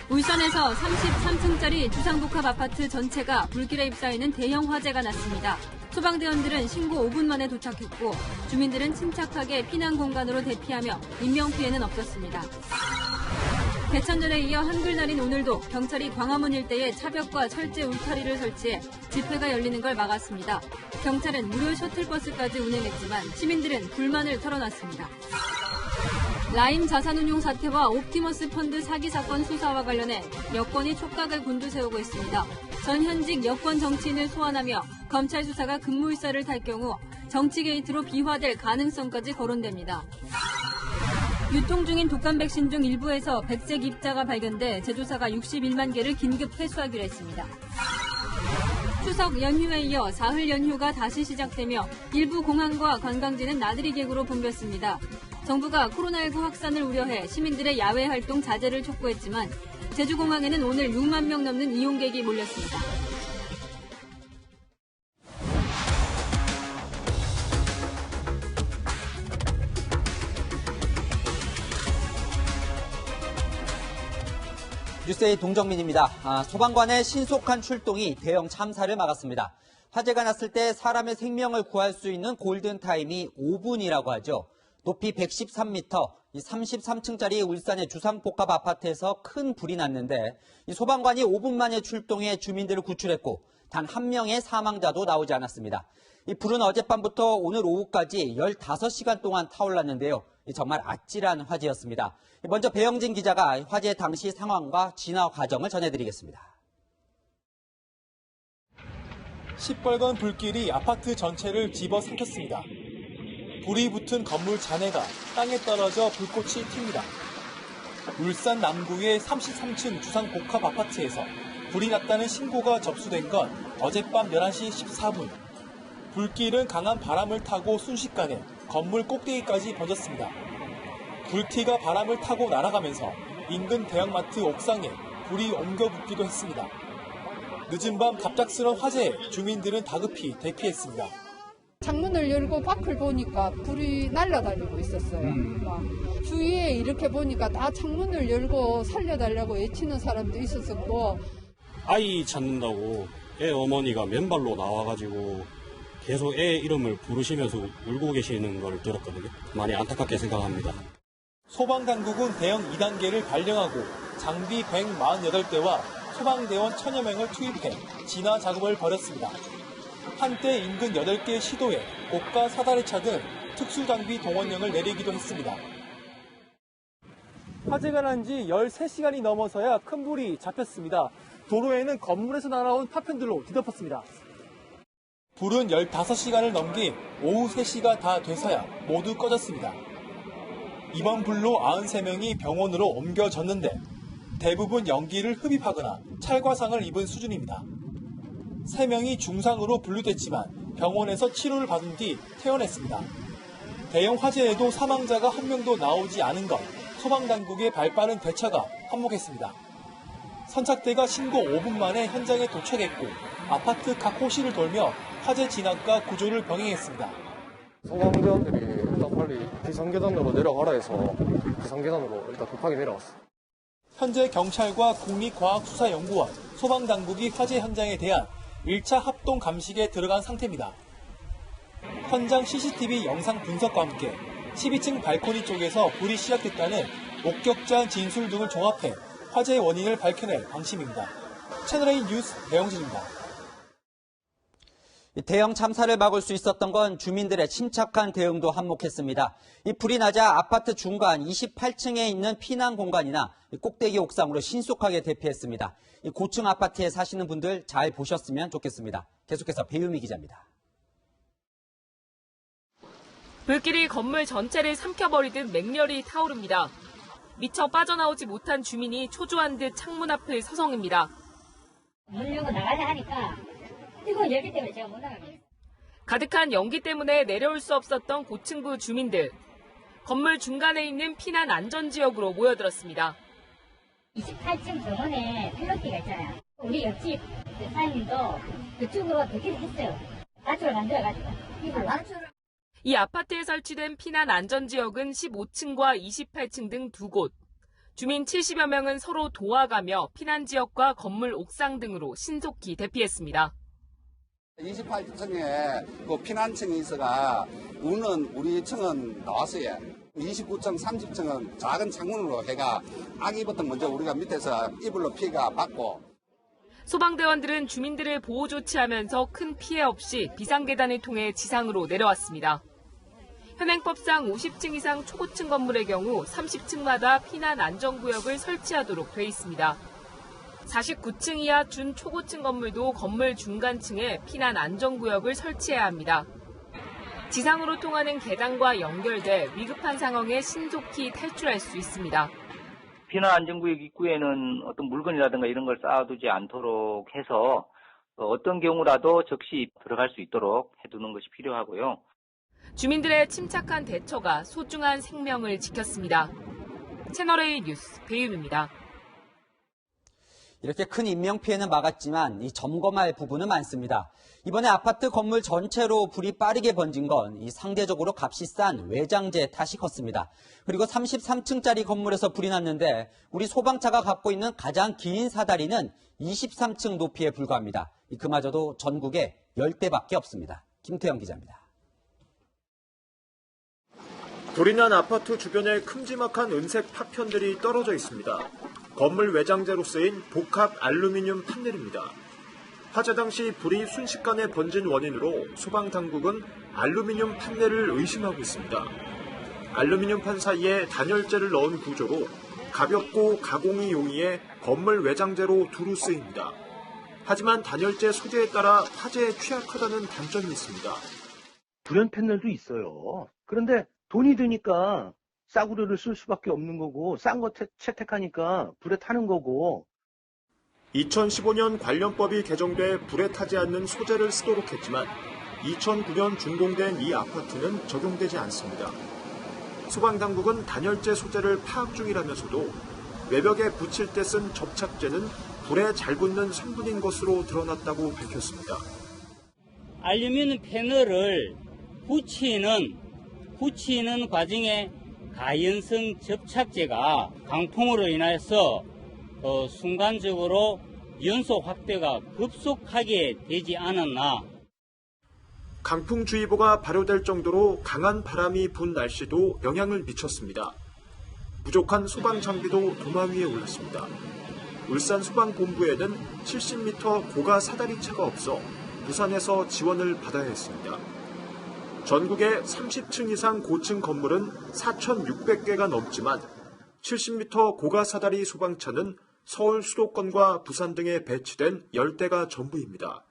울산에서 33층짜리 주상복합 아파트 전체가 불길에 휩싸이는 대형 화재가 났습니다. 소방대원들은 신고 5분 만에 도착했고 주민들은 침착하게 피난 공간으로 대피하며 인명피해는 없었습니다. 대천절에 이어 한글날인 오늘도 경찰이 광화문 일대에 차벽과 철제 울타리를 설치해 집회가 열리는 걸 막았습니다. 경찰은 무료 셔틀버스까지 운행했지만 시민들은 불만을 털어놨습니다. 라임 자산운용 사태와 옵티머스 펀드 사기 사건 수사와 관련해 여권이 촉각을 곤두세우고 있습니다. 전 현직 여권 정치인을 소환하며 검찰 수사가 급물살을 탈 경우 정치 게이트로 비화될 가능성까지 거론됩니다. 유통 중인 독감 백신 중 일부에서 백색 입자가 발견돼 제조사가 61만 개를 긴급 회수하기로 했습니다. 추석 연휴에 이어 사흘 연휴가 다시 시작되며 일부 공항과 관광지는 나들이 객으로 붐볐습니다. 정부가 코로나19 확산을 우려해 시민들의 야외 활동 자제를 촉구했지만 제주공항에는 오늘 6만 명 넘는 이용객이 몰렸습니다. 뉴스의 동정민입니다. 소방관의 신속한 출동이 대형 참사를 막았습니다. 화재가 났을 때 사람의 생명을 구할 수 있는 골든타임이 5분이라고 하죠. 높이 113m, 33층짜리 울산의 주상복합 아파트에서 큰 불이 났는데 소방관이 5분 만에 출동해 주민들을 구출했고 단 한 명의 사망자도 나오지 않았습니다. 이 불은 어젯밤부터 오늘 오후까지 15시간 동안 타올랐는데요. 정말 아찔한 화재였습니다. 먼저 배영진 기자가 화재 당시 상황과 진화 과정을 전해드리겠습니다. 시뻘건 불길이 아파트 전체를 집어삼켰습니다. 불이 붙은 건물 잔해가 땅에 떨어져 불꽃이 튑니다. 울산 남구의 33층 주상복합 아파트에서 불이 났다는 신고가 접수된 건 어젯밤 11시 14분. 불길은 강한 바람을 타고 순식간에 건물 꼭대기까지 번졌습니다. 불티가 바람을 타고 날아가면서 인근 대형마트 옥상에 불이 옮겨 붙기도 했습니다. 늦은 밤 갑작스런 화재에 주민들은 다급히 대피했습니다. 창문을 열고 밖을 보니까 불이 날아다니고 있었어요. 주위에 이렇게 보니까 다 창문을 열고 살려달라고 외치는 사람도 있었고. 아이 찾는다고 애 어머니가 맨발로 나와가지고 계속 애 이름을 부르시면서 울고 계시는 걸 들었거든요. 많이 안타깝게 생각합니다. 소방당국은 대형 2단계를 발령하고 장비 148대와 소방대원 1000여 명을 투입해 진화 작업을 벌였습니다. 한때 인근 8개 시도에 고가 사다리차 등 특수장비 동원령을 내리기도 했습니다. 화재가 난 지 13시간이 넘어서야 큰 불이 잡혔습니다. 도로에는 건물에서 날아온 파편들로 뒤덮였습니다. 불은 15시간을 넘긴 오후 3시가 다 돼서야 모두 꺼졌습니다. 이번 불로 93명이 병원으로 옮겨졌는데 대부분 연기를 흡입하거나 찰과상을 입은 수준입니다. 3명이 중상으로 분류됐지만 병원에서 치료를 받은 뒤 퇴원했습니다. 대형 화재에도 사망자가 한 명도 나오지 않은 것, 소방당국의 발빠른 대처가 한몫했습니다. 선착대가 신고 5분 만에 현장에 도착했고 아파트 각 호실을 돌며 화재 진압과 구조를 병행했습니다. 소방대원들이 일단 빨리 비상계단으로 내려가라 해서 비상계단으로 일단 급하게 내려왔어요. 현재 경찰과 국립과학수사연구원, 소방당국이 화재 현장에 대한 1차 합동 감식에 들어간 상태입니다. 현장 CCTV 영상 분석과 함께 12층 발코니 쪽에서 불이 시작됐다는 목격자 진술 등을 종합해 화재의 원인을 밝혀낼 방침입니다. 채널A 뉴스 배영진입니다. 대형 참사를 막을 수 있었던 건 주민들의 침착한 대응도 한몫했습니다. 이 불이 나자 아파트 중간 28층에 있는 피난 공간이나 꼭대기 옥상으로 신속하게 대피했습니다. 이 고층 아파트에 사시는 분들 잘 보셨으면 좋겠습니다. 계속해서 배유미 기자입니다. 불길이 건물 전체를 삼켜버리듯 맹렬히 타오릅니다. 미처 빠져나오지 못한 주민이 초조한 듯 창문 앞을 서성입니다. 문 열고 나가자 하니까 이거 열기 때문에 제가 못 나가겠어요. 가득한 연기 때문에 내려올 수 없었던 고층부 주민들. 건물 중간에 있는 피난 안전지역으로 모여들었습니다. 28층 정원에 필로티가 있잖아요. 우리 옆집 사장님도 그쪽으로 대피를 했어요. 밧줄을 만들어가지고. 이 아파트에 설치된 피난 안전지역은 15층과 28층 등 2곳. 주민 70여 명은 서로 도와가며 피난 지역과 건물 옥상 등으로 신속히 대피했습니다. 28층에 그 피난층이 있어가 우리 층은 나왔어요. 29층, 30층은 작은 창문으로 해가 아기부터 먼저 우리가 밑에서 이불로 피가 받고. 소방대원들은 주민들을 보호 조치하면서 큰 피해 없이 비상계단을 통해 지상으로 내려왔습니다. 현행법상 50층 이상 초고층 건물의 경우 30층마다 피난 안전구역을 설치하도록 돼 있습니다. 49층 이하 준초고층 건물도 건물 중간층에 피난 안전구역을 설치해야 합니다. 지상으로 통하는 계단과 연결돼 위급한 상황에 신속히 탈출할 수 있습니다. 피난 안전구역 입구에는 어떤 물건이라든가 이런 걸 쌓아두지 않도록 해서 어떤 경우라도 즉시 들어갈 수 있도록 해두는 것이 필요하고요. 주민들의 침착한 대처가 소중한 생명을 지켰습니다. 채널A 뉴스 배윤우입니다. 이렇게 큰 인명피해는 막았지만 이 점검할 부분은 많습니다. 이번에 아파트 건물 전체로 불이 빠르게 번진 건 이 상대적으로 값이 싼 외장재 탓이 컸습니다. 그리고 33층짜리 건물에서 불이 났는데 우리 소방차가 갖고 있는 가장 긴 사다리는 23층 높이에 불과합니다. 그마저도 전국에 10대밖에 없습니다. 김태형 기자입니다. 불이 난 아파트 주변에 큼지막한 은색 파편들이 떨어져 있습니다. 건물 외장재로 쓰인 복합 알루미늄 판넬입니다. 화재 당시 불이 순식간에 번진 원인으로 소방당국은 알루미늄 판넬을 의심하고 있습니다. 알루미늄판 사이에 단열재를 넣은 구조로 가볍고 가공이 용이해 건물 외장재로 두루 쓰입니다. 하지만 단열재 소재에 따라 화재에 취약하다는 단점이 있습니다. 불연 패널도 있어요. 그런데 돈이 드니까 싸구려를 쓸 수밖에 없는 거고 싼 거 채택하니까 불에 타는 거고. 2015년 관련법이 개정돼 불에 타지 않는 소재를 쓰도록 했지만 2009년 준공된 이 아파트는 적용되지 않습니다. 소방당국은 단열재 소재를 파악 중이라면서도 외벽에 붙일 때 쓴 접착제는 불에 잘 붙는 성분인 것으로 드러났다고 밝혔습니다. 알루미늄 패널을 붙이는 과정에 가연성 접착제가 강풍으로 인해서 순간적으로 연소 확대가 급속하게 되지 않았나. 강풍주의보가 발효될 정도로 강한 바람이 분 날씨도 영향을 미쳤습니다. 부족한 소방 장비도 도마 위에 올랐습니다. 울산 소방본부에는 70m 고가 사다리차가 없어 부산에서 지원을 받아야 했습니다. 전국의 30층 이상 고층 건물은 4,600개가 넘지만 70m 고가 사다리 소방차는 서울 수도권과 부산 등에 배치된 10대가 전부입니다.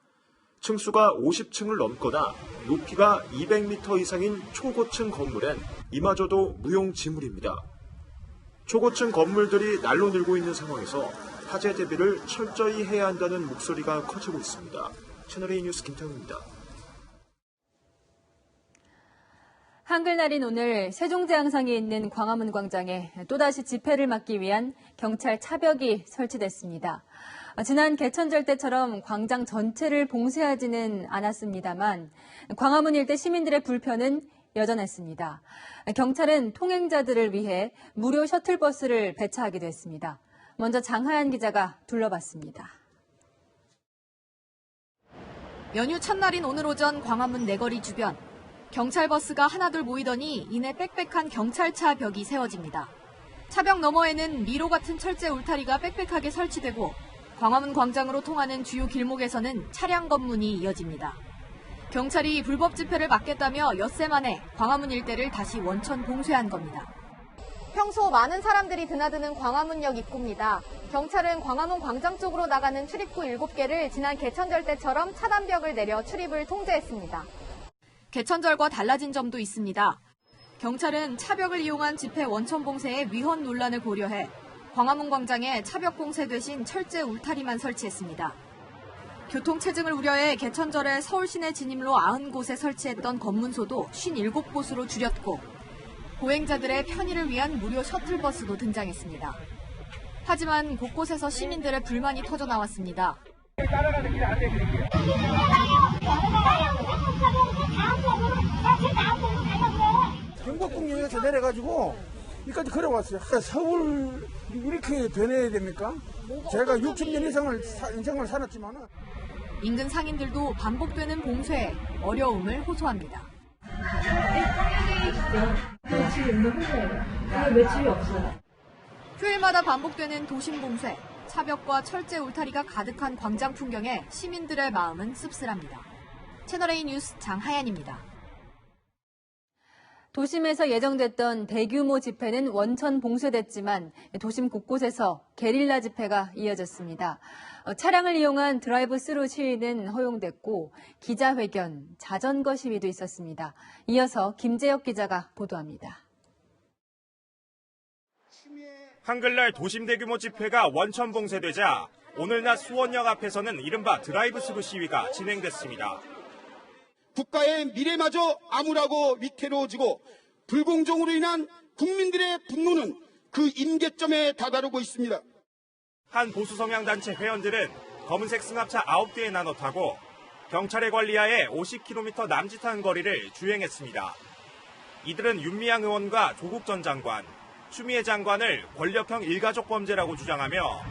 층수가 50층을 넘거나 높이가 200m 이상인 초고층 건물엔 이마저도 무용지물입니다. 초고층 건물들이 날로 늘고 있는 상황에서 화재 대비를 철저히 해야 한다는 목소리가 커지고 있습니다. 채널A 뉴스 김태훈입니다. 한글날인 오늘 세종대왕상에 있는 광화문 광장에 또다시 집회를 막기 위한 경찰 차벽이 설치됐습니다. 지난 개천절 때처럼 광장 전체를 봉쇄하지는 않았습니다만 광화문 일대 시민들의 불편은 여전했습니다. 경찰은 통행자들을 위해 무료 셔틀버스를 배차하기도 했습니다. 먼저 장하연 기자가 둘러봤습니다. 연휴 첫날인 오늘 오전 광화문 내거리 주변. 경찰버스가 하나둘 모이더니 이내 빽빽한 경찰차 벽이 세워집니다. 차벽 너머에는 미로 같은 철제 울타리가 빽빽하게 설치되고 광화문 광장으로 통하는 주요 길목에서는 차량 검문이 이어집니다. 경찰이 불법 집회를 막겠다며 엿새 만에 광화문 일대를 다시 원천 봉쇄한 겁니다. 평소 많은 사람들이 드나드는 광화문역 입구입니다. 경찰은 광화문 광장 쪽으로 나가는 출입구 7개를 지난 개천절 때처럼 차단벽을 내려 출입을 통제했습니다. 개천절과 달라진 점도 있습니다. 경찰은 차벽을 이용한 집회 원천 봉쇄의 위헌 논란을 고려해 광화문 광장에 차벽 봉쇄 대신 철제 울타리만 설치했습니다. 교통체증을 우려해 개천절에 서울 시내 진입로 90곳에 설치했던 검문소도 57곳으로 줄였고 보행자들의 편의를 위한 무료 셔틀버스도 등장했습니다. 하지만 곳곳에서 시민들의 불만이 터져나왔습니다. 경복궁역에서 내려가지고 이까지 걸어왔어요. 서울 이렇게 변해야 됩니까? 제가 60년 이상을 인생을 살았지만은. 인근 상인들도 반복되는 봉쇄에 어려움을 호소합니다. 며칠이 없어요. 휴일마다 반복되는 도심 봉쇄, 차벽과 철제 울타리가 가득한 광장 풍경에 시민들의 마음은 씁쓸합니다. 채널A 뉴스 장하연입니다. 도심에서 예정됐던 대규모 집회는 원천 봉쇄됐지만 도심 곳곳에서 게릴라 집회가 이어졌습니다. 차량을 이용한 드라이브 스루 시위는 허용됐고 기자회견, 자전거 시위도 있었습니다. 이어서 김재혁 기자가 보도합니다. 한글날 도심 대규모 집회가 원천 봉쇄되자 오늘 낮 수원역 앞에서는 이른바 드라이브 스루 시위가 진행됐습니다. 국가의 미래마저 암울하고 위태로워지고 불공정으로 인한 국민들의 분노는 그 임계점에 다다르고 있습니다. 한 보수 성향 단체 회원들은 검은색 승합차 9대에 나눠 타고 경찰의 관리하에 50km 남짓한 거리를 주행했습니다. 이들은 윤미향 의원과 조국 전 장관, 추미애 장관을 권력형 일가족 범죄라고 주장하며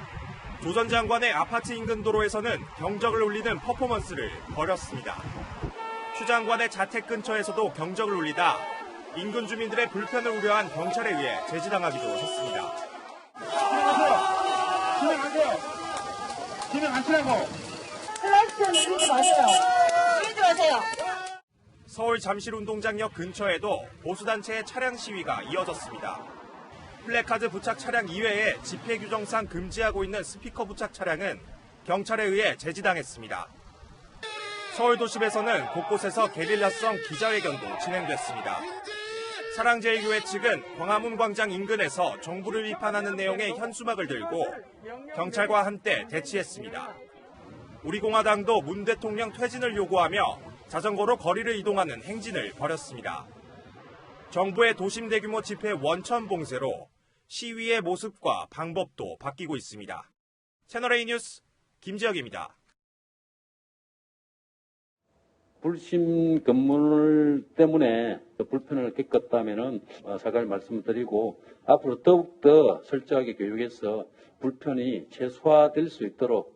조 전 장관의 아파트 인근 도로에서는 경적을 울리는 퍼포먼스를 벌였습니다. 추 장관의 자택 근처에서도 경적을 울리다 인근 주민들의 불편을 우려한 경찰에 의해 제지당하기도 했습니다. 진행 안 치라고. 플라스틱은 울리지 마세요. 울리지 마세요. 서울 잠실운동장역 근처에도 보수단체의 차량 시위가 이어졌습니다. 플래카드 부착 차량 이외에 집회 규정상 금지하고 있는 스피커 부착 차량은 경찰에 의해 제지당했습니다. 서울 도심에서는 곳곳에서 게릴라성 기자회견도 진행됐습니다. 사랑제일교회 측은 광화문 광장 인근에서 정부를 비판하는 내용의 현수막을 들고 경찰과 한때 대치했습니다. 우리공화당도 문 대통령 퇴진을 요구하며 자전거로 거리를 이동하는 행진을 벌였습니다. 정부의 도심 대규모 집회 원천 봉쇄로 시위의 모습과 방법도 바뀌고 있습니다. 채널A 뉴스 김지혁입니다. 불심 건물 때문에 불편을 겪었다면 사과를 말씀드리고 앞으로 더욱더 철저하게 교육해서 불편이 최소화될 수 있도록.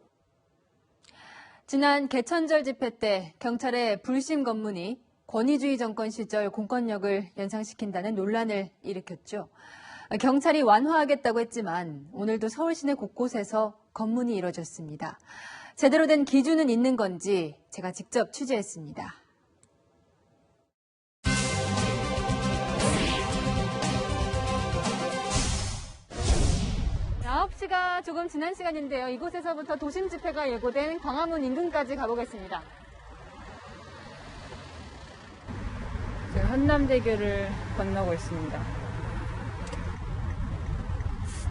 지난 개천절 집회 때 경찰의 불심 검문이 권위주의 정권 시절 공권력을 연상시킨다는 논란을 일으켰죠. 경찰이 완화하겠다고 했지만 오늘도 서울 시내 곳곳에서 검문이 이뤄졌습니다. 제대로 된 기준은 있는 건지 제가 직접 취재했습니다. 9시가 조금 지난 시간인데요. 이곳에서부터 도심 집회가 예고된 광화문 인근까지 가보겠습니다. 지금 한남대교를 건너고 있습니다.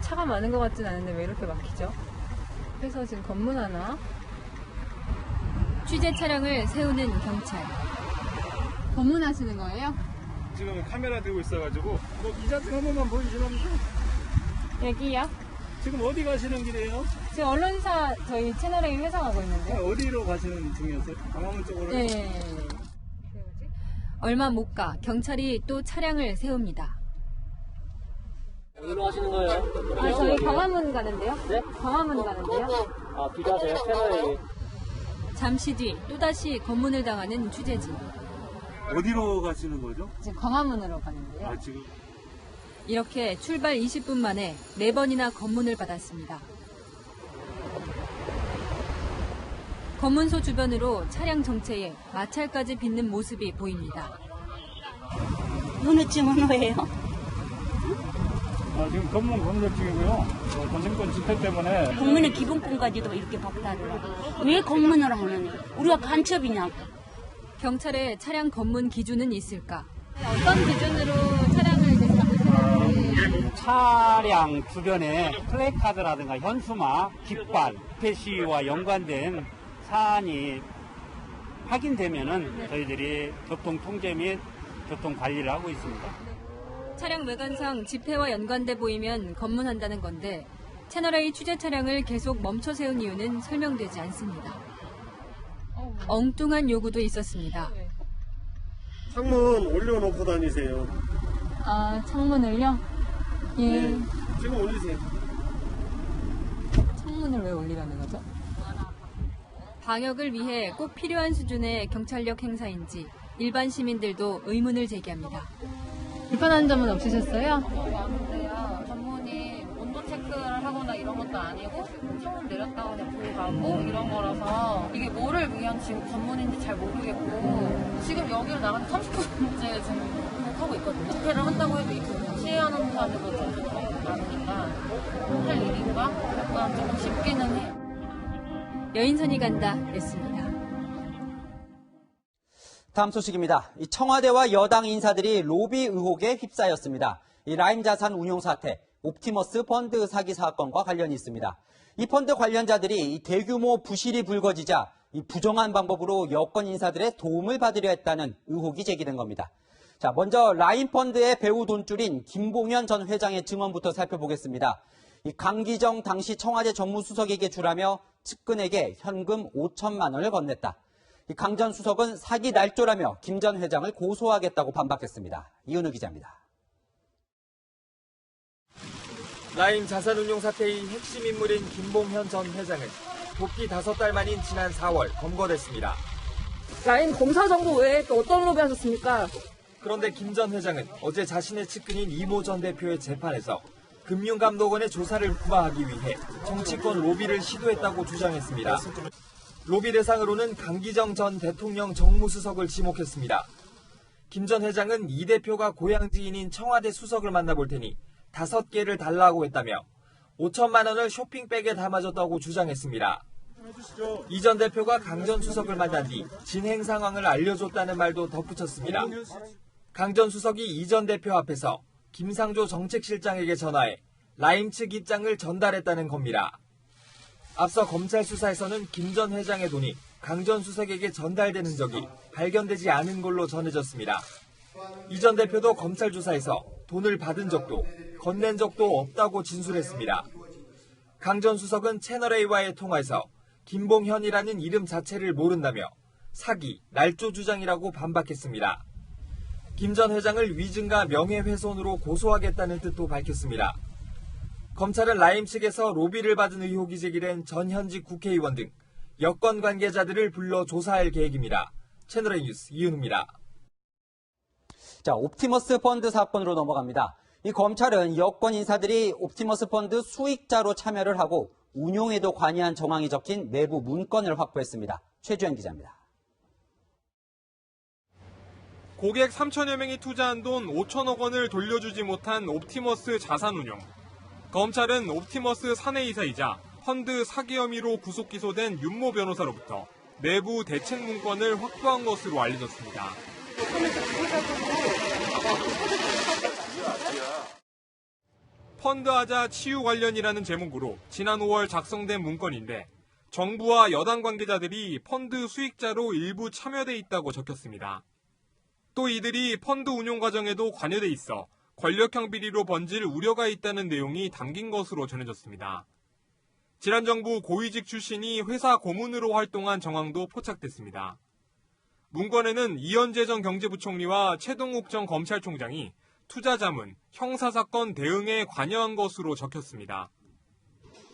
차가 많은 것 같진 않은데 왜 이렇게 막히죠? 그래서 지금 검문 하나? 취재 차량을 세우는 경찰. 검문하시는 거예요? 지금 카메라 들고 있어가지고 기자들 한 번만 보여주시면 여기요? 지금 어디 가시는 길이에요? 지금 언론사 저희 채널A 회사 가고 있는데요. 어디로 가시는 중이었어요? 광화문 쪽으로? 네. 얼마 못 가 경찰이 또 차량을 세웁니다. 어디로 가시는 거예요? 저희 광화문 가는데요. 네? 광화문 가는데요. 기자세요? 채널A. 잠시 뒤 또다시 검문을 당하는 취재진. 어디로 가시는 거죠? 지금 광화문으로 가는데요. 지금? 이렇게 출발 20분 만에 4번이나 검문을 받았습니다. 검문소 주변으로 차량 정체에 마찰까지 빚는 모습이 보입니다. 어느 쯤 어느예요? 지금 검문 검색 중이고요. 도심권 집회 때문에. 국민의 기본권까지도 이렇게 박탈을. 왜 검문을 하느냐? 우리가 간첩이냐고. 경찰의 차량 검문 기준은 있을까? 어떤 기준으로 차량을 이제 잡으시는지. 차량 주변에 플래카드라든가 현수막, 깃발, 집회 시위와 연관된 사안이 확인되면은 저희들이 교통 통제 및 교통 관리를 하고 있습니다. 차량 외관상 집회와 연관돼 보이면 검문한다는 건데 채널A 취재 차량을 계속 멈춰 세운 이유는 설명되지 않습니다. 엉뚱한 요구도 있었습니다. 창문 올려놓고 다니세요. 창문을요? 예. 지금 올리세요. 창문을 왜 올리라는 거죠? 방역을 위해 꼭 필요한 수준의 경찰력 행사인지 일반 시민들도 의문을 제기합니다. 불편한 점은 없으셨어요? 많은데요. 전문이 온도 체크를 하거나 이런 것도 아니고 창문 내렸다가 그냥 보고 가고 이런 거라서 이게 뭐를 위한 지금 전문인지 잘 모르겠고 지금 여기를 나가서 30분째 지금 하고 있거든요. 집회를 한다고 해도 이거 시위하는 사람들도 좀 많으니까 할 일인가? 약간 조금 싶기는 해요. 여인선이 간다 냈습니다. 다음 소식입니다. 이 청와대와 여당 인사들이 로비 의혹에 휩싸였습니다. 이 라임 자산 운용 사태, 옵티머스 펀드 사기 사건과 관련이 있습니다. 이 펀드 관련자들이 이 대규모 부실이 불거지자 이 부정한 방법으로 여권 인사들의 도움을 받으려 했다는 의혹이 제기된 겁니다. 자, 먼저 라임 펀드의 배후 돈줄인 김봉현 전 회장의 증언부터 살펴보겠습니다. 이 강기정 당시 청와대 정무수석에게 주라며 측근에게 현금 5천만 원을 건넸다. 강 전 수석은 사기 날조라며 김 전 회장을 고소하겠다고 반박했습니다. 이은우 기자입니다. 라임 자산운용 사태의 핵심 인물인 김봉현 전 회장은 복귀 5달 만인 지난 4월 검거됐습니다. 라임 검사 정보 외에 또 어떤 로비 하셨습니까? 그런데 김 전 회장은 어제 자신의 측근인 이모 전 대표의 재판에서 금융감독원의 조사를 부과하기 위해 정치권 로비를 시도했다고 주장했습니다. 로비 대상으로는 강기정 전 대통령 정무수석을 지목했습니다. 김 전 회장은 이 대표가 고향지인인 청와대 수석을 만나볼 테니 5개를 달라고 했다며 5천만 원을 쇼핑백에 담아줬다고 주장했습니다. 이 전 대표가 강 전 수석을 만난 뒤 진행 상황을 알려줬다는 말도 덧붙였습니다. 강 전 수석이 이 전 대표 앞에서 김상조 정책실장에게 전화해 라임 측 입장을 전달했다는 겁니다. 앞서 검찰 수사에서는 김 전 회장의 돈이 강 전 수석에게 전달되는 적이 발견되지 않은 걸로 전해졌습니다. 이 전 대표도 검찰 조사에서 돈을 받은 적도 건넨 적도 없다고 진술했습니다. 강 전 수석은 채널A와의 통화에서 김봉현이라는 이름 자체를 모른다며 사기, 날조 주장이라고 반박했습니다. 김 전 회장을 위증과 명예훼손으로 고소하겠다는 뜻도 밝혔습니다. 검찰은 라임 측에서 로비를 받은 의혹이 제기된 전현직 국회의원 등 여권 관계자들을 불러 조사할 계획입니다. 채널A 뉴스 이은우입니다. 자, 옵티머스 펀드 사건으로 넘어갑니다. 이 검찰은 여권 인사들이 옵티머스 펀드 수익자로 참여를 하고 운용에도 관여한 정황이 적힌 내부 문건을 확보했습니다. 최주현 기자입니다. 고객 3천여 명이 투자한 돈 5천억 원을 돌려주지 못한 옵티머스 자산운용. 검찰은 옵티머스 사내이사이자 펀드 사기 혐의로 구속 기소된 윤모 변호사로부터 내부 대책 문건을 확보한 것으로 알려졌습니다. 펀드하자 치유 관련이라는 제목으로 지난 5월 작성된 문건인데 정부와 여당 관계자들이 펀드 수익자로 일부 참여돼 있다고 적혔습니다. 또 이들이 펀드 운용 과정에도 관여돼 있어 권력형 비리로 번질 우려가 있다는 내용이 담긴 것으로 전해졌습니다. 지난 정부 고위직 출신이 회사 고문으로 활동한 정황도 포착됐습니다. 문건에는 이현재 전 경제부총리와 최동욱 전 검찰총장이 투자자문, 형사사건 대응에 관여한 것으로 적혔습니다.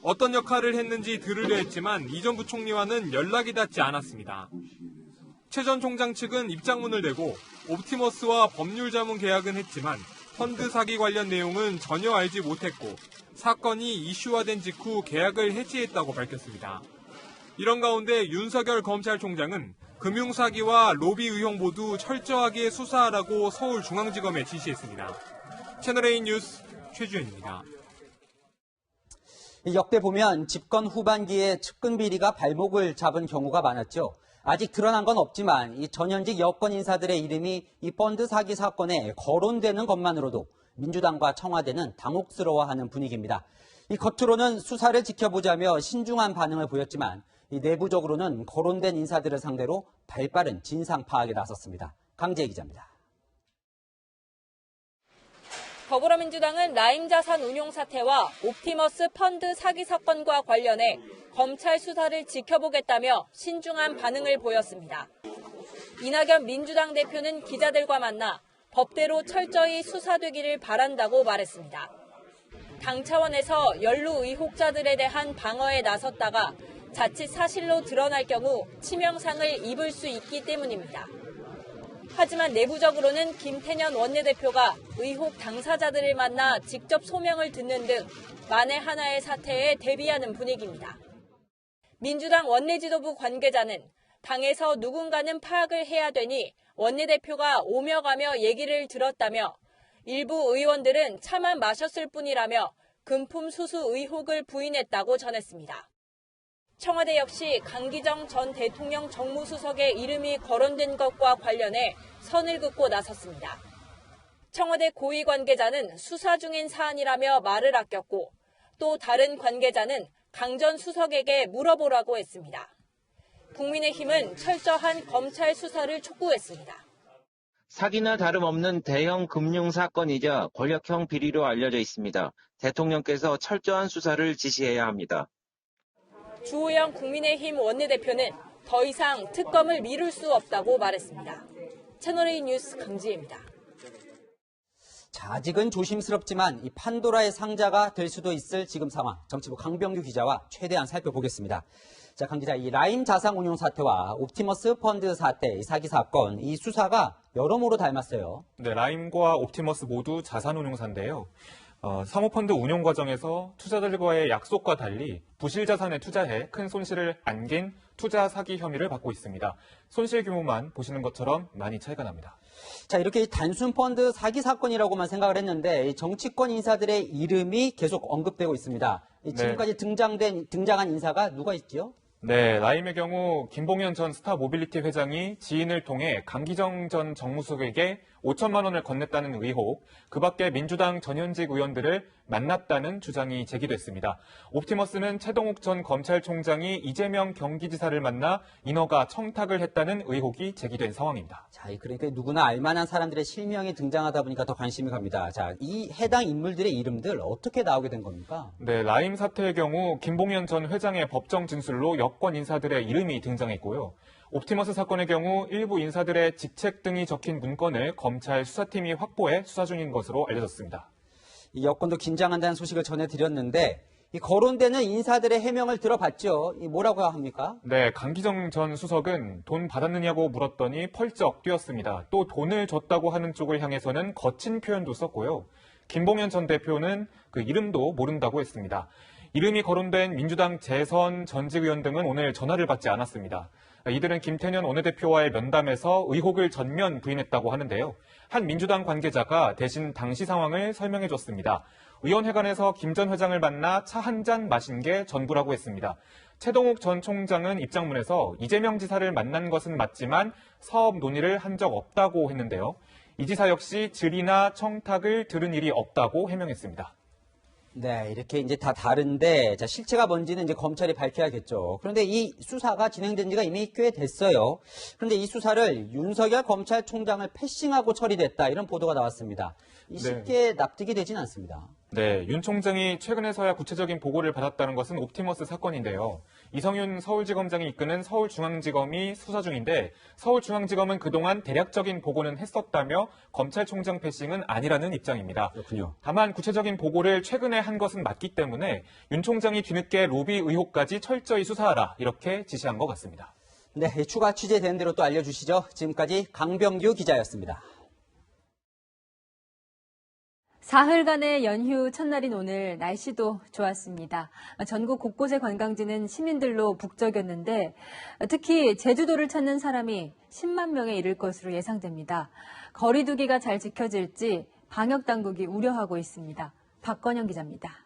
어떤 역할을 했는지 들으려 했지만 이 전 부총리와는 연락이 닿지 않았습니다. 최 전 총장 측은 입장문을 내고 옵티머스와 법률자문 계약은 했지만 펀드 사기 관련 내용은 전혀 알지 못했고 사건이 이슈화된 직후 계약을 해지했다고 밝혔습니다. 이런 가운데 윤석열 검찰총장은 금융사기와 로비 의혹 모두 철저하게 수사하라고 서울중앙지검에 지시했습니다. 채널A 뉴스 최주현입니다. 역대 보면 집권 후반기에 측근 비리가 발목을 잡은 경우가 많았죠. 아직 드러난 건 없지만 이 전현직 여권 인사들의 이름이 이 펀드 사기 사건에 거론되는 것만으로도 민주당과 청와대는 당혹스러워하는 분위기입니다. 이 겉으로는 수사를 지켜보자며 신중한 반응을 보였지만 이 내부적으로는 거론된 인사들을 상대로 발빠른 진상 파악에 나섰습니다. 강재희 기자입니다. 더불어민주당은 라임 자산 운용 사태와 옵티머스 펀드 사기 사건과 관련해 검찰 수사를 지켜보겠다며 신중한 반응을 보였습니다. 이낙연 민주당 대표는 기자들과 만나 법대로 철저히 수사되기를 바란다고 말했습니다. 당 차원에서 연루 의혹자들에 대한 방어에 나섰다가 자칫 사실로 드러날 경우 치명상을 입을 수 있기 때문입니다. 하지만 내부적으로는 김태년 원내대표가 의혹 당사자들을 만나 직접 소명을 듣는 등 만에 하나의 사태에 대비하는 분위기입니다. 민주당 원내지도부 관계자는 당에서 누군가는 파악을 해야 되니 원내대표가 오며 가며 얘기를 들었다며 일부 의원들은 차만 마셨을 뿐이라며 금품 수수 의혹을 부인했다고 전했습니다. 청와대 역시 강기정 전 대통령 정무수석의 이름이 거론된 것과 관련해 선을 긋고 나섰습니다. 청와대 고위 관계자는 수사 중인 사안이라며 말을 아꼈고 또 다른 관계자는 강 전 수석에게 물어보라고 했습니다. 국민의힘은 철저한 검찰 수사를 촉구했습니다. 사기나 다름없는 대형 금융 사건이자 권력형 비리로 알려져 있습니다. 대통령께서 철저한 수사를 지시해야 합니다. 주호영 국민의힘 원내대표는 더 이상 특검을 미룰 수 없다고 말했습니다. 채널A 뉴스 강지혜입니다. 자, 아직은 조심스럽지만 이 판도라의 상자가 될 수도 있을 지금 상황, 정치부 강병규 기자와 최대한 살펴보겠습니다. 자, 강 기자, 이 라임 자산운용 사태와 옵티머스 펀드 사태, 이 사기 사건, 이 수사가 여러모로 닮았어요. 네, 라임과 옵티머스 모두 자산운용사인데요. 사모펀드 운용 과정에서 투자자들과의 약속과 달리 부실 자산에 투자해 큰 손실을 안긴 투자 사기 혐의를 받고 있습니다. 손실 규모만 보시는 것처럼 많이 차이가 납니다. 자, 이렇게 단순 펀드 사기 사건이라고만 생각을 했는데 정치권 인사들의 이름이 계속 언급되고 있습니다. 지금까지 등장한 인사가 누가 있죠? 네, 라임의 경우 김봉현 전 스타모빌리티 회장이 지인을 통해 강기정 전 정무수석에게 5천만 원을 건넸다는 의혹, 그 밖에 민주당 전현직 의원들을 만났다는 주장이 제기됐습니다. 옵티머스는 최동욱 전 검찰총장이 이재명 경기지사를 만나 인허가 청탁을 했다는 의혹이 제기된 상황입니다. 자, 그러니까 누구나 알만한 사람들의 실명이 등장하다 보니까 더 관심이 갑니다. 자, 이 해당 인물들의 이름들 어떻게 나오게 된 겁니까? 네, 라임 사태의 경우 김봉현 전 회장의 법정 진술로 여권 인사들의 이름이 등장했고요. 옵티머스 사건의 경우 일부 인사들의 직책 등이 적힌 문건을 검찰 수사팀이 확보해 수사 중인 것으로 알려졌습니다. 이 여권도 긴장한다는 소식을 전해드렸는데 이 거론되는 인사들의 해명을 들어봤죠. 뭐라고 합니까? 네, 강기정 전 수석은 돈 받았느냐고 물었더니 펄쩍 뛰었습니다. 또 돈을 줬다고 하는 쪽을 향해서는 거친 표현도 썼고요. 김봉현 전 대표는 그 이름도 모른다고 했습니다. 이름이 거론된 민주당 재선 전직 의원 등은 오늘 전화를 받지 않았습니다. 이들은 김태년 원내대표와의 면담에서 의혹을 전면 부인했다고 하는데요. 한 민주당 관계자가 대신 당시 상황을 설명해줬습니다. 의원회관에서 김 전 회장을 만나 차 한 잔 마신 게 전부라고 했습니다. 최동욱 전 총장은 입장문에서 이재명 지사를 만난 것은 맞지만 사업 논의를 한 적 없다고 했는데요. 이 지사 역시 질의나 청탁을 들은 일이 없다고 해명했습니다. 네, 이렇게 이제 다 다른데, 자, 실체가 뭔지는 이제 검찰이 밝혀야겠죠. 그런데 이 수사가 진행된 지가 이미 꽤 됐어요. 그런데 이 수사를 윤석열 검찰총장을 패싱하고 처리됐다, 이런 보도가 나왔습니다. 쉽게 납득이 되진 않습니다. 네, 윤 총장이 최근에서야 구체적인 보고를 받았다는 것은 옵티머스 사건인데요. 이성윤 서울지검장이 이끄는 서울중앙지검이 수사 중인데 서울중앙지검은 그동안 대략적인 보고는 했었다며 검찰총장 패싱은 아니라는 입장입니다. 그렇군요. 다만 구체적인 보고를 최근에 한 것은 맞기 때문에 윤 총장이 뒤늦게 로비 의혹까지 철저히 수사하라 이렇게 지시한 것 같습니다. 네, 추가 취재된 대로 또 알려주시죠. 지금까지 강병규 기자였습니다. 사흘간의 연휴 첫날인 오늘 날씨도 좋았습니다. 전국 곳곳의 관광지는 시민들로 북적였는데 특히 제주도를 찾는 사람이 10만 명에 이를 것으로 예상됩니다. 거리 두기가 잘 지켜질지 방역 당국이 우려하고 있습니다. 박건영 기자입니다.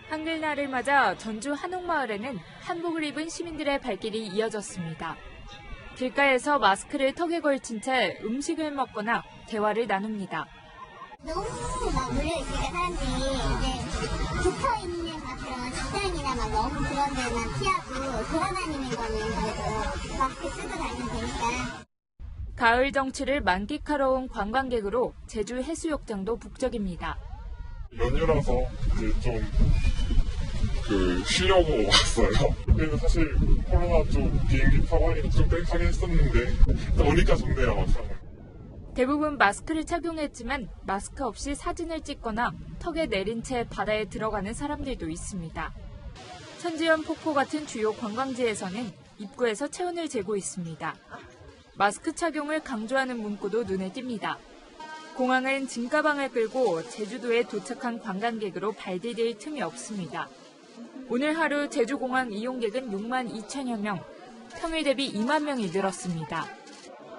한글날을 맞아 전주 한옥마을에는 한복을 입은 시민들의 발길이 이어졌습니다. 길가에서 마스크를 턱에 걸친 채 음식을 먹거나 대화를 나눕니다. 너무 막 몰려있으니까 사람들이 이제 붙어있는 막 그런 식당이나 막 너무 그런 데만 피하고 돌아다니는 거는 그래도 마스크 쓰고 다니면 되니까. 가을 정취를 만끽하러 온 관광객으로 제주 해수욕장도 북적입니다. 연휴라서 이제 좀 쉬려고 왔어요. 그래서 사실 코로나 좀 비행기 타고 하니까 좀 땡하긴 했었는데 오니까 좋네요. 대부분 마스크를 착용했지만 마스크 없이 사진을 찍거나 턱에 내린 채 바다에 들어가는 사람들도 있습니다. 천지연 폭포 같은 주요 관광지에서는 입구에서 체온을 재고 있습니다. 마스크 착용을 강조하는 문구도 눈에 띕니다. 공항은 짐가방을 끌고 제주도에 도착한 관광객으로 발디딜 틈이 없습니다. 오늘 하루 제주공항 이용객은 6만 2천여 명, 평일 대비 2만 명이 늘었습니다.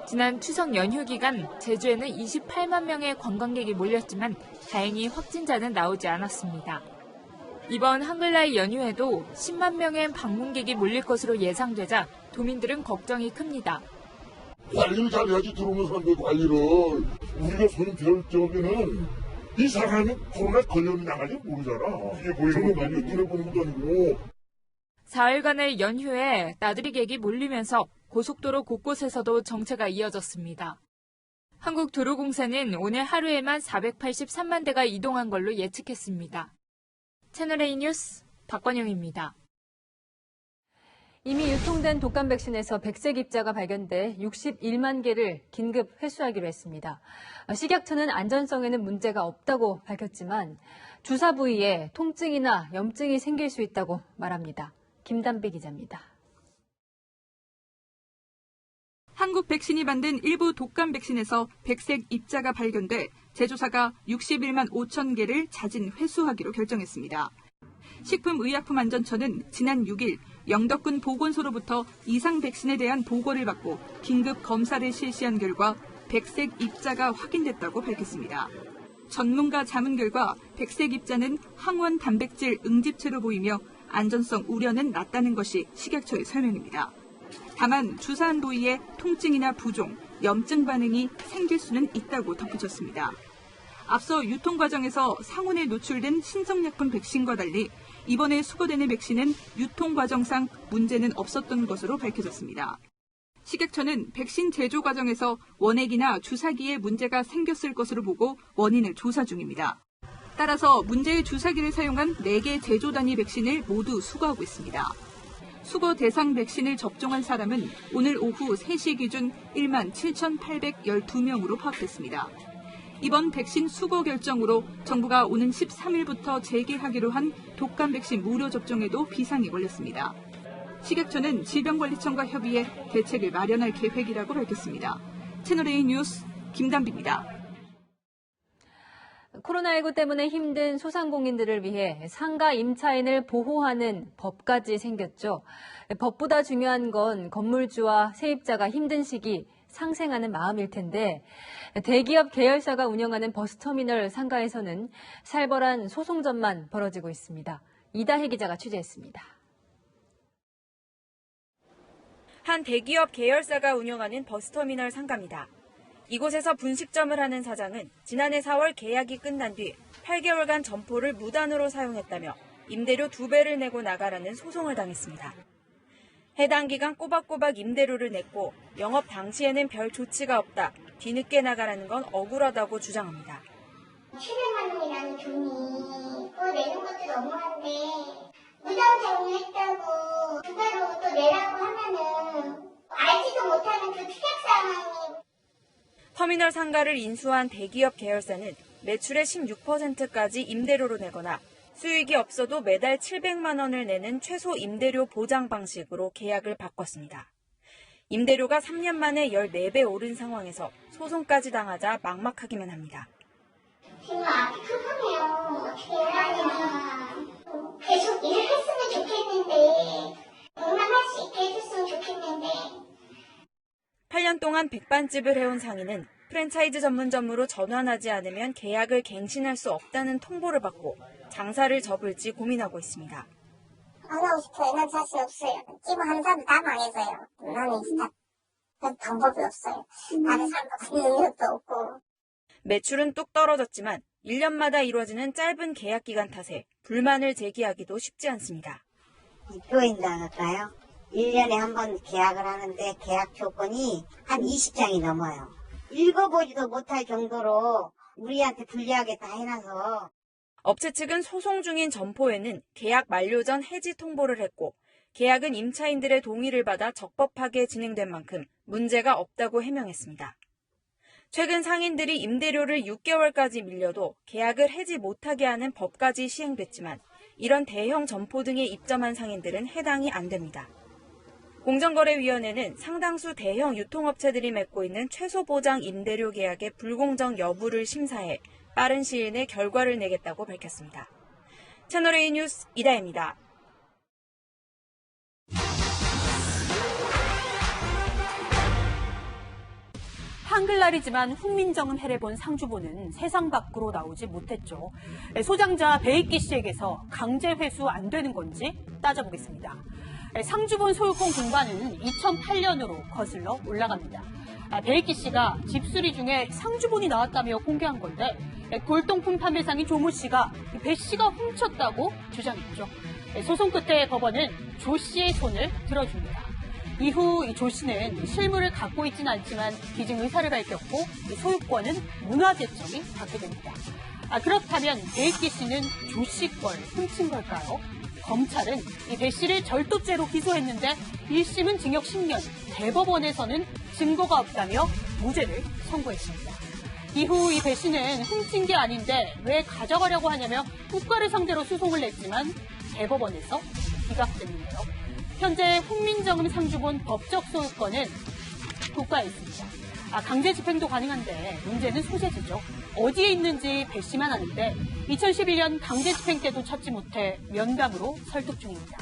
지난 추석 연휴 기간 제주에는 28만 명의 관광객이 몰렸지만 다행히 확진자는 나오지 않았습니다. 이번 한글날 연휴에도 10만 명의 방문객이 몰릴 것으로 예상되자 도민들은 걱정이 큽니다. 관리를 잘해야지 들어오는 사람들 관리를. 우리가 손이 별 적으면은 이 사람이 코로나 걸렸느냐 아니 모르잖아. 이게 보이는 거 아니고 눈에 보는 것도 아니고. 4일간의 연휴에 나들이객이 몰리면서 고속도로 곳곳에서도 정체가 이어졌습니다. 한국도로공사는 오늘 하루에만 483만 대가 이동한 걸로 예측했습니다. 채널A 뉴스 박관영입니다. 이미 유통된 독감 백신에서 백색 입자가 발견돼 61만 개를 긴급 회수하기로 했습니다. 식약처는 안전성에는 문제가 없다고 밝혔지만 주사 부위에 통증이나 염증이 생길 수 있다고 말합니다. 김단비 기자입니다. 한국 백신이 만든 일부 독감 백신에서 백색 입자가 발견돼 제조사가 61만 5천 개를 자진 회수하기로 결정했습니다. 식품의약품안전처는 지난 6일 영덕군 보건소로부터 이상 백신에 대한 보고를 받고 긴급 검사를 실시한 결과 백색 입자가 확인됐다고 밝혔습니다. 전문가 자문 결과 백색 입자는 항원 단백질 응집체로 보이며 안전성 우려는 낮다는 것이 식약처의 설명입니다. 다만 주사한 부위에 통증이나 부종, 염증 반응이 생길 수는 있다고 덧붙였습니다. 앞서 유통 과정에서 상온에 노출된 신성약품 백신과 달리 이번에 수거되는 백신은 유통 과정상 문제는 없었던 것으로 밝혀졌습니다. 식약처는 백신 제조 과정에서 원액이나 주사기에 문제가 생겼을 것으로 보고 원인을 조사 중입니다. 따라서 문제의 주사기를 사용한 4개 제조 단위 백신을 모두 수거하고 있습니다. 수거 대상 백신을 접종한 사람은 오늘 오후 3시 기준 1만 7,812명으로 파악됐습니다. 이번 백신 수거 결정으로 정부가 오는 13일부터 재개하기로 한 독감 백신 무료 접종에도 비상이 걸렸습니다. 식약처는 질병관리청과 협의해 대책을 마련할 계획이라고 밝혔습니다. 채널A 뉴스 김단비입니다. 코로나19 때문에 힘든 소상공인들을 위해 상가 임차인을 보호하는 법까지 생겼죠. 법보다 중요한 건 건물주와 세입자가 힘든 시기 상생하는 마음일 텐데 대기업 계열사가 운영하는 버스터미널 상가에서는 살벌한 소송전만 벌어지고 있습니다. 이다혜 기자가 취재했습니다. 한 대기업 계열사가 운영하는 버스터미널 상가입니다. 이곳에서 분식점을 하는 사장은 지난해 4월 계약이 끝난 뒤 8개월간 점포를 무단으로 사용했다며 임대료 2배를 내고 나가라는 소송을 당했습니다. 해당 기간 꼬박꼬박 임대료를 냈고 영업 당시에는 별 조치가 없다, 뒤늦게 나가라는 건 억울하다고 주장합니다. 700만 원이라는 돈이 그거 내는 것도 너무한데 무단 사용했다고 2배로 또 내라고 하면은 알지도 못하는 그 특약 상황이. 터미널 상가를 인수한 대기업 계열사는 매출의 16%까지 임대료로 내거나 수익이 없어도 매달 700만 원을 내는 최소 임대료 보장 방식으로 계약을 바꿨습니다. 임대료가 3년 만에 14배 오른 상황에서 소송까지 당하자 막막하기만 합니다. 지금 앞이 캄캄해요. 어떻게 해야 되나. 계속 일을 했으면 좋겠는데 응답할 수 있게 해줬으면 좋겠는데. 8년 동안 백반집을 해온 상인은 프랜차이즈 전문점으로 전환하지 않으면 계약을 갱신할 수 없다는 통보를 받고 장사를 접을지 고민하고 있습니다. 안 하고 싶어요. 난 자신 없어요. 지금 하는 사람 다 망해서요. 나는 진짜 방법이 없어요. 다른 사람도 갚는 능력도 없고. 매출은 뚝 떨어졌지만 1년마다 이루어지는 짧은 계약 기간 탓에 불만을 제기하기도 쉽지 않습니다. 교인들까요? 1년에 한 번 계약을 하는데 계약 조건이 한 20장이 넘어요. 읽어보지도 못할 정도로 우리한테 불리하게 다 해놔서. 업체 측은 소송 중인 점포에는 계약 만료 전 해지 통보를 했고 계약은 임차인들의 동의를 받아 적법하게 진행된 만큼 문제가 없다고 해명했습니다. 최근 상인들이 임대료를 6개월까지 밀려도 계약을 해지 못하게 하는 법까지 시행됐지만 이런 대형 점포 등에 입점한 상인들은 해당이 안 됩니다. 공정거래위원회는 상당수 대형 유통업체들이 맺고 있는 최소보장 임대료 계약의 불공정 여부를 심사해 빠른 시일 내 결과를 내겠다고 밝혔습니다. 채널A 뉴스 이다혜입니다. 한글날이지만 훈민정음 해를 본 상주보는 세상 밖으로 나오지 못했죠. 소장자 배익기 씨에게서 강제 회수 안 되는 건지 따져보겠습니다. 상주본 소유권 공간은 2008년으로 거슬러 올라갑니다. 배익기 씨가 집수리 중에 상주본이 나왔다며 공개한 건데 골동품 판매상인 조모 씨가 배 씨가 훔쳤다고 주장했죠. 소송 끝에 법원은 조 씨의 손을 들어줍니다. 이후 조 씨는 실물을 갖고 있지는 않지만 기증 의사를 밝혔고 소유권은 문화재청이 받게 됩니다. 그렇다면 배익기 씨는 조 씨 걸 훔친 걸까요? 검찰은 이 배 씨를 절도죄로 기소했는데 1심은 징역 10년, 대법원에서는 증거가 없다며 무죄를 선고했습니다. 이후 이 배 씨는 훔친 게 아닌데 왜 가져가려고 하냐며 국가를 상대로 소송을 냈지만 대법원에서 기각됐는데요. 현재 훈민정음 상주본 법적 소유권은 국가에 있습니다. 강제 집행도 가능한데 문제는 소재지죠. 어디에 있는지 배 씨만 아는데 2011년 강제 집행 때도 찾지 못해 면담으로 설득 중입니다.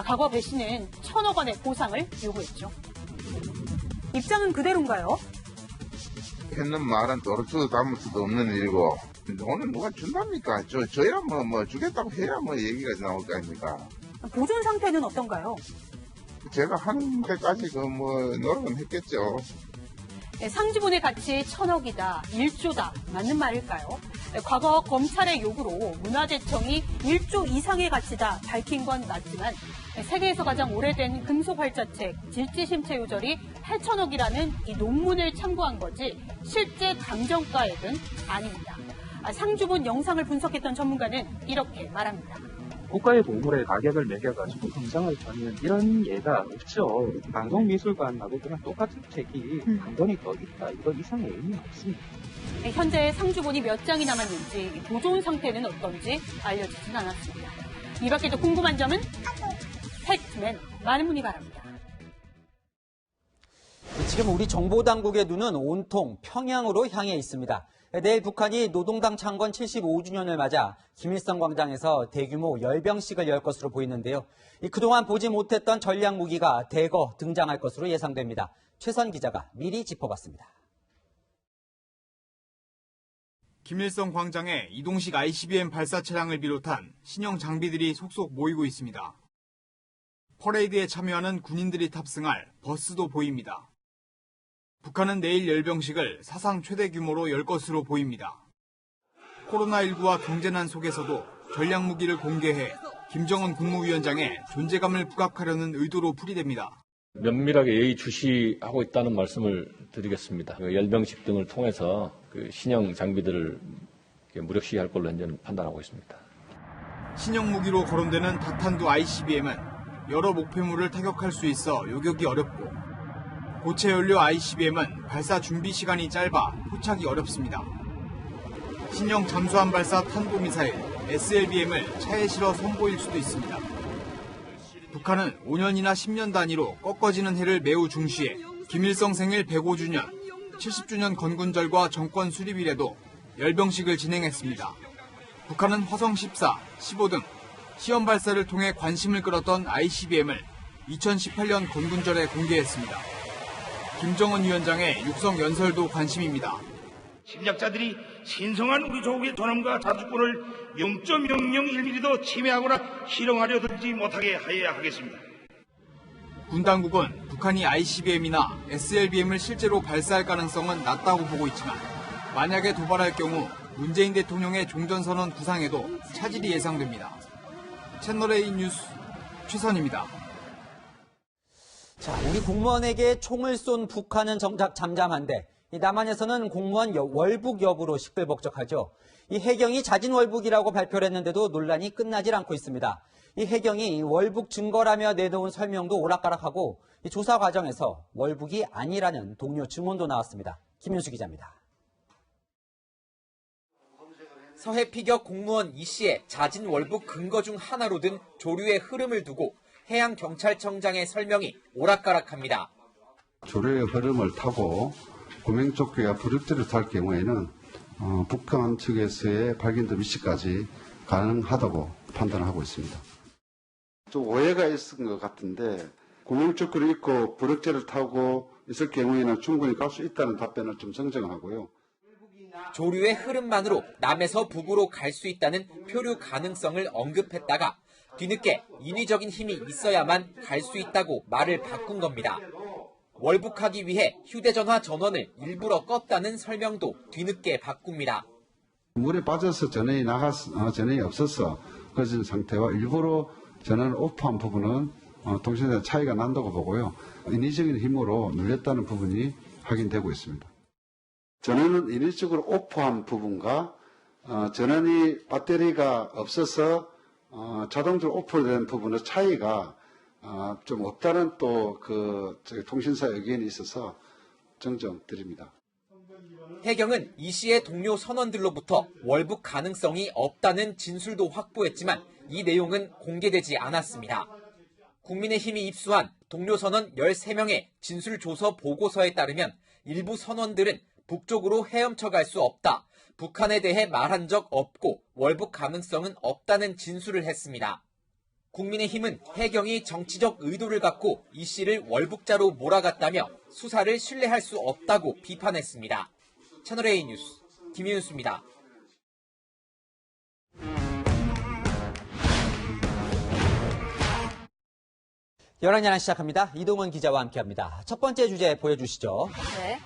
과거 배 씨는 1,000억 원의 보상을 요구했죠. 입장은 그대로인가요? 했는 말은 도로수도 담을 수도 없는 일이고 오늘 누가 준답니까? 저야 뭐 주겠다고 해야 뭐 얘기가 나올 거 아닙니까? 보존 상태는 어떤가요? 제가 하는 데까지 노력은 했겠죠. 상주본의 가치 1,000억이다, 1조다, 맞는 말일까요? 과거 검찰의 요구로 문화재청이 1조 이상의 가치다 밝힌 건 맞지만 세계에서 가장 오래된 금속활자책 질지심체 요절이 8,000억이라는 이 논문을 참고한 거지 실제 감정가액은 아닙니다. 상주본 영상을 분석했던 전문가는 이렇게 말합니다. 국가의 보물에 가격을 매겨가지고 금상을 받는 이런 예가 없죠. 방송미술관하고 그냥 똑같은 책이 한 권이 더 있다. 이거 이상의 의미는 없습니다. 현재 상주본이 몇 장이 남았는지 보존 상태는 어떤지 알려지진 않았습니다. 이 밖에도 궁금한 점은 팩트맨 많은 문의 바랍니다. 지금 우리 정보당국의 눈은 온통 평양으로 향해 있습니다. 내일 북한이 노동당 창건 75주년을 맞아 김일성 광장에서 대규모 열병식을 열 것으로 보이는데요. 그동안 보지 못했던 전략 무기가 대거 등장할 것으로 예상됩니다. 최선 기자가 미리 짚어봤습니다. 김일성 광장에 이동식 ICBM 발사 차량을 비롯한 신형 장비들이 속속 모이고 있습니다. 퍼레이드에 참여하는 군인들이 탑승할 버스도 보입니다. 북한은 내일 열병식을 사상 최대 규모로 열 것으로 보입니다. 코로나19와 경제난 속에서도 전략무기를 공개해 김정은 국무위원장의 존재감을 부각하려는 의도로 풀이됩니다. 면밀하게 예의주시하고 있다는 말씀을 드리겠습니다. 열병식 등을 통해서 신형 장비들을 무력시할 걸로 현재는 판단하고 있습니다. 신형 무기로 거론되는 다탄두 ICBM은 여러 목표물을 타격할 수 있어 요격이 어렵고 고체 연료 ICBM은 발사 준비 시간이 짧아 포착이 어렵습니다. 신형 잠수함 발사 탄도미사일 SLBM을 차에 실어 선보일 수도 있습니다. 북한은 5년이나 10년 단위로 꺾어지는 해를 매우 중시해 김일성 생일 105주년, 70주년 건군절과 정권 수립일에도 열병식을 진행했습니다. 북한은 화성 14, 15 등 시험 발사를 통해 관심을 끌었던 ICBM을 2018년 건군절에 공개했습니다. 김정은 위원장의 육성 연설도 관심입니다. 침략자들이 신성한 우리 조국의 존엄과 자주권을 0.001mm도 침해하거나 실용하려 들지 못하게 하여야 하겠습니다. 군 당국은 북한이 ICBM이나 SLBM을 실제로 발사할 가능성은 낮다고 보고 있지만 만약에 도발할 경우 문재인 대통령의 종전선언 구상에도 차질이 예상됩니다. 채널A 뉴스 최선입니다. 자, 우리 공무원에게 총을 쏜 북한은 정작 잠잠한데 남한에서는 공무원 월북 여부로 시끌벅적하죠. 이 해경이 자진 월북이라고 발표를 했는데도 논란이 끝나질 않고 있습니다. 이 해경이 월북 증거라며 내놓은 설명도 오락가락하고 이 조사 과정에서 월북이 아니라는 동료 증언도 나왔습니다. 김윤수 기자입니다. 서해 피격 공무원 이 씨의 자진 월북 근거 중 하나로 든 조류의 흐름을 두고 해양경찰청장의 설명이 오락가락합니다. 조류의 흐름을 타고 구명조끼가 부력대를 탈 경우에는 북한 측에서의 발견된 위치까지 가능하다고 판단하고 있습니다. 좀 오해가 있은 것 같은데 구명조끼를 입고 부력대를 타고 있을 경우에는 충분히 갈 수 있다는 답변을 좀 정정하고요. 조류의 흐름만으로 남에서 북으로 갈 수 있다는 표류 가능성을 언급했다가 뒤늦게 인위적인 힘이 있어야만 갈 수 있다고 말을 바꾼 겁니다. 월북하기 위해 휴대전화 전원을 일부러 껐다는 설명도 뒤늦게 바꿉니다. 물에 빠져서 전원이 전원이 없어서 꺼진 상태와 일부러 전원을 오프한 부분은 통신사 차이가 난다고 보고요. 인위적인 힘으로 눌렸다는 부분이 확인되고 있습니다. 전원은 인위적으로 오프한 부분과 전원이 배터리가 없어서 자동적으로 오프된 부분의 차이가 좀 없다는 또 통신사 의견이 있어서 정정드립니다. 해경은 이 씨의 동료 선원들로부터 월북 가능성이 없다는 진술도 확보했지만 이 내용은 공개되지 않았습니다. 국민의힘이 입수한 동료 선원 13명의 진술조서 보고서에 따르면 일부 선원들은 북쪽으로 헤엄쳐 갈 수 없다, 북한에 대해 말한 적 없고 월북 가능성은 없다는 진술을 했습니다. 국민의힘은 해경이 정치적 의도를 갖고 이 씨를 월북자로 몰아갔다며 수사를 신뢰할 수 없다고 비판했습니다. 채널A 뉴스 김윤수입니다. 11시 시작합니다. 이동원 기자와 함께합니다. 첫 번째 주제 보여주시죠. 네.